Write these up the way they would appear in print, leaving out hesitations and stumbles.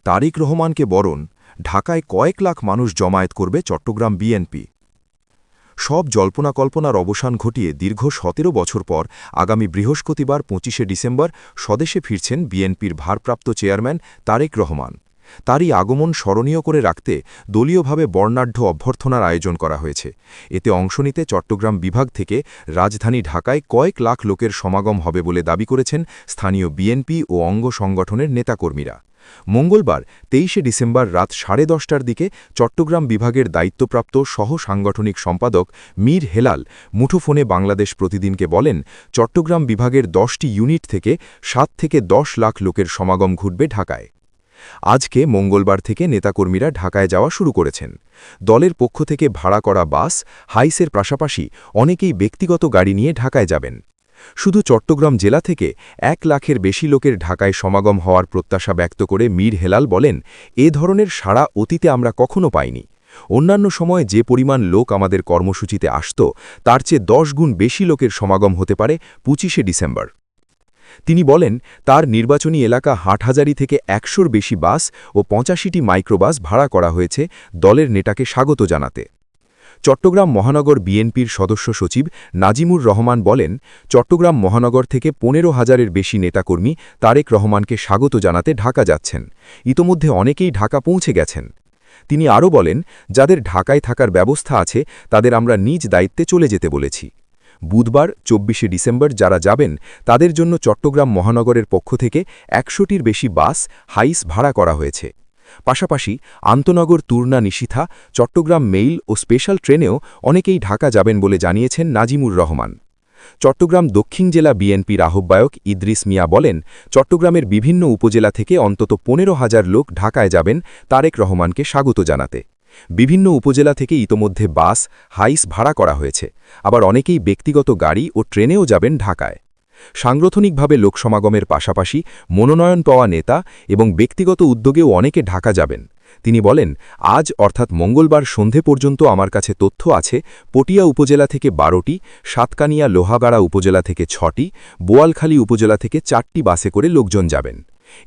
তারেক রহমানকে বরণ, ঢাকায় কয়েক লাখ মানুষ জমায়েত করবে চট্টগ্রাম বিএনপি। সব জল্পনা-কল্পনার অবসান ঘটিয়ে দীর্ঘ ১৭ বছর পর আগামী বৃহস্পতিবার ২৫শে ডিসেম্বর স্বদেশে ফিরছেন বিএনপির ভারপ্রাপ্ত চেয়ারম্যান তারেক রহমান। তারই আগমন স্মরণীয় করে রাখতে দলীয়ভাবে বর্ণাঢ্য অভ্যর্থনার আয়োজন করা হয়েছে। এতে অংশ নিতে চট্টগ্রাম বিভাগ থেকে রাজধানী ঢাকায় কয়েক লাখ লোকের সমাগম হবে বলে দাবি করেছেন স্থানীয় বিএনপি ও অঙ্গ সংগঠনের নেতাকর্মীরা। মঙ্গলবার ২৩শে ডিসেম্বর রাত ১০:৩০টার দিকে চট্টগ্রাম বিভাগের দায়িত্বপ্রাপ্ত সহ সাংগঠনিক সম্পাদক মীর হেলাল মুঠোফোনে বাংলাদেশ প্রতিদিনকে বলেন, চট্টগ্রাম বিভাগের ১০টি ইউনিট থেকে ৭ থেকে ১০ লাখ লোকের সমাগম ঘটবে ঢাকায়। আজকে মঙ্গলবার থেকে নেতাকর্মীরা ঢাকায় যাওয়া শুরু করেছেন। দলের পক্ষ থেকে ভাড়া করা বাস, হাইসের পাশাপাশি অনেকেই ব্যক্তিগত গাড়ি নিয়ে ঢাকায় যাবেন। শুধু চট্টগ্রাম জেলা থেকে ১ লাখের বেশি লোকের ঢাকায় সমাগম হওয়ার প্রত্যাশা ব্যক্ত করে মীর হেলাল বলেন, এ ধরনের সাড়া অতীতে আমরা কখনো পাইনি। অন্যান্য সময়ে যে পরিমাণ লোক আমাদের কর্মসূচিতে আসত, তার চেয়ে ১০ গুণ বেশি লোকের সমাগম হতে পারে ২৫শে ডিসেম্বর। তিনি বলেন, তার নির্বাচনী এলাকা হাটহাজারী থেকে ১০০র বেশি বাস ও ৮৫টি মাইক্রোবাস ভাড়া করা হয়েছে দলের নেতাকে স্বাগত জানাতে। চট্টগ্রাম মহানগর বিএনপির সদস্য সচিব নাজিমুর রহমান বলেন, চট্টগ্রাম মহানগর থেকে ১৫,০০০-এর বেশি নেতাকর্মী তারেক রহমানকে স্বাগত জানাতে ঢাকা যাচ্ছেন। ইতোমধ্যে অনেকেই ঢাকা পৌঁছে গেছেন। তিনি আরও বলেন, যাদের ঢাকায় থাকার ব্যবস্থা আছে তাদের আমরা নিজ দায়িত্বে চলে যেতে বলেছি। বুধবার ২৪শে ডিসেম্বর যারা যাবেন তাদের জন্য চট্টগ্রাম মহানগরের পক্ষ থেকে ১০০টির বেশি বাস, হাইস ভাড়া করা হয়েছে। পাশাপাশি আন্তনগর তুর্না নিশিথা, চট্টগ্রাম মেইল ও স্পেশাল ট্রেনেও অনেকেই ঢাকা যাবেন বলে জানিয়েছেন নাজিমুর রহমান। চট্টগ্রাম দক্ষিণ জেলা বিএনপির আহ্বায়ক ইদ্রিস মিয়া বলেন, চট্টগ্রামের বিভিন্ন উপজেলা থেকে অন্তত ১৫,০০০ লোক ঢাকায় যাবেন তারেক রহমানকে স্বাগত জানাতে। বিভিন্ন উপজেলা থেকে ইতোমধ্যে বাস, হাইস ভাড়া করা হয়েছে, আবার অনেকেই ব্যক্তিগত গাড়ি ও ট্রেনেও যাবেন ঢাকায়। সাংগঠনিকভাবে লোকসমাগমের পাশাপাশি মনোনয়ন পাওয়া নেতা এবং ব্যক্তিগত উদ্যোগেও অনেকে ঢাকা যাবেন। তিনি বলেন, আজ অর্থাৎ মঙ্গলবার সন্ধে পর্যন্ত আমার কাছে তথ্য আছে পটিয়া উপজেলা থেকে ১২টি, সাতকানিয়া লোহাগাড়া উপজেলা থেকে ৬টি, বোয়ালখালী উপজেলা থেকে ৪টি বাসে করে লোকজন যাবেন।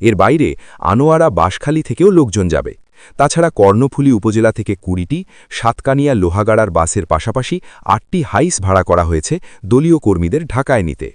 এর বাইরে আনোয়ারা বাঁশখালী থেকেও লোকজন যাবে। তাছাড়া কর্ণফুলী উপজেলা থেকে ২০টি, সাতকানিয়া লোহাগাড়ার বাসের পাশাপাশি ৮টি হাইস ভাড়া করা হয়েছে দলীয় কর্মীদের ঢাকায় নিতে।